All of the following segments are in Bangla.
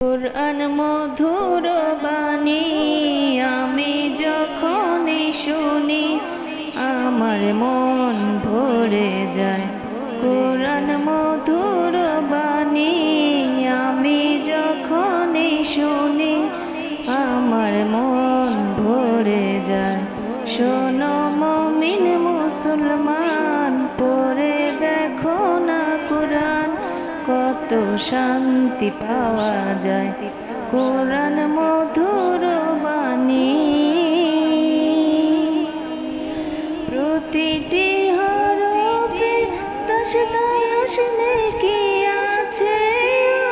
কুরআন মধুর বাণী আমি যখনই শুনি আমার মন ভরে যায়। কুরআন মধুর বাণী আমি যখনই শুনি আমার মন ভরে যায়। শোনো মুমিন মুসলমান, পড়ে দেখো না কুরআন, কত শান্তি পাওয়া যায়। কুরআন মধুর বাণী প্রতিটি হরফে 10 নেকি আছে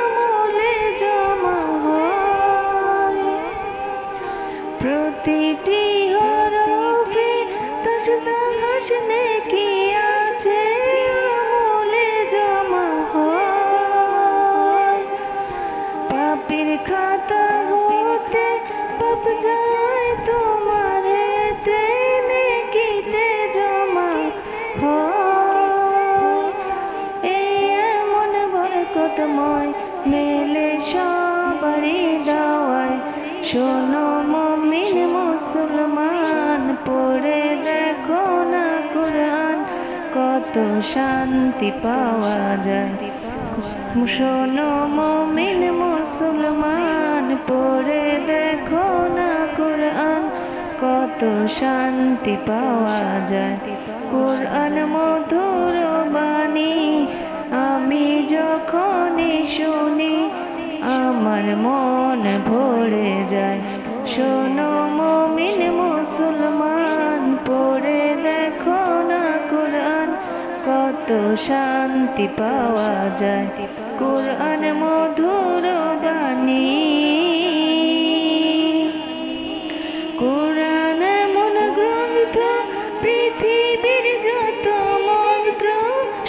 আমলে জমা হয়। প্রতিটি হরফে 10 নেকি আছে আমলে জমা হয়। পাপের খাতা হতে পাপ যায় তোমার হাতে, নেকিতে জমা হয়। এই এমন বরকতময় মেলে সবারই দাওয়ায়। শোনো মুমিন মুসলমান, পড়ে দেখো না কুরআন, কত শান্তি পাওয়া যায়। শোনো মুমিন মুসলমান, পড়ে দেখো না কুরআন, কত শান্তি পাওয়া যায়। কুরআন মধুর বাণী আমি যখনই শুনি আমার মন ভরে যায়। শোনো মুমিন মুসলমান, পড়ে দেখো না কুরআন, কত শান্তি পাওয়া যায়। কুরআন মধুর বাণী। কুরআন এমন গ্রন্থ, পৃথিবীর যত মন্ত্র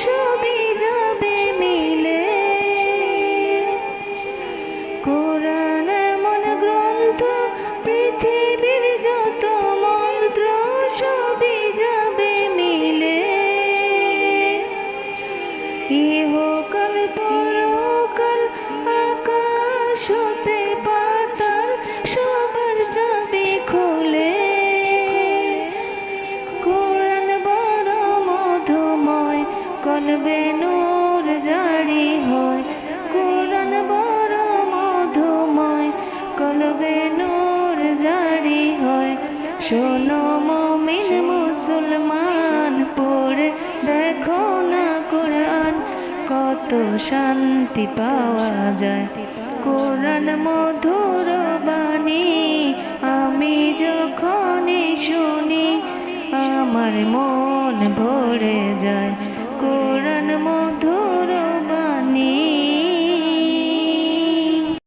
সবই যাবে মিলে। কুরআন এমন গ্রন্থ, পৃথিবীর যত মন্ত্র সবই যাবে মিলে। ইহকাল পরকাল আকাশ হতে পাতাল সবার যাবে খুলে। কুরআন বড় মধুময়, কলবে নূর জারি হয়। কুরআন বড় মধুময়, কলবে নূর জারি হয়। শোনো মুমিন মুসলমান, পড়ে দেখো না কুরআন, কত শান্তি পাওয়া যায়। কুরআন মধুর বাণী আমি যখনই শুনি আমার মন ভরে যায়। কুরআন মধুর বাণী।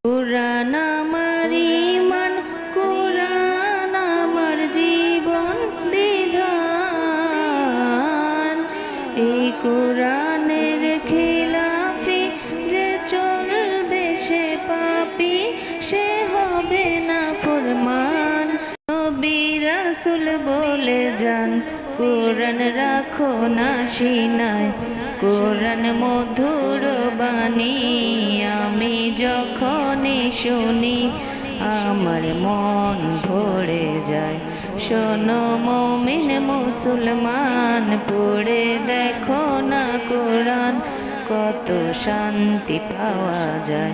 কুরআন আমার ঈমান, কুরআন আমার জীবন বিধান। এই কুরআনের খিলাফি যে চলবে সে পাপী, সে হবে না ফরমান। নবী রাসূল বলে যান, কুরআন রাখো না সিনায়। কুরআন মধুর বাণী আমি যখনই শুনি আমার মন ভরে যায়। শোনো মুমিন মুসলমান, পড়ে দেখো না কুরআন, কত শান্তি পাওয়া যায়।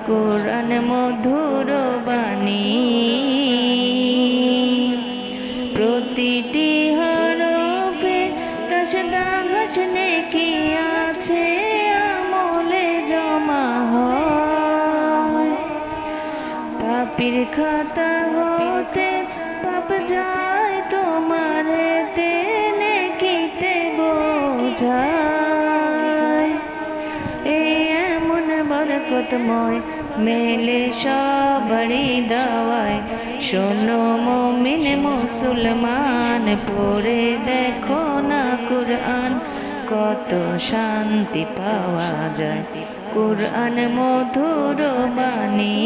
কুরআন মধুর বাণী প্রতিটি হরফে 10 নেকি আছে আমলে জমা হয়। পাপের খাতা হতে পাপ যায় তোমার হাতে, নেকিতে বোঝায়। এই এমন বরকতময় মেলে সবারই দাওয়ায়। শোনো মুমিন মুসলমান, পড়ে দেখো না কুরআন, কত শান্তি পাওয়া যায়। কুরআন মধুর বাণী।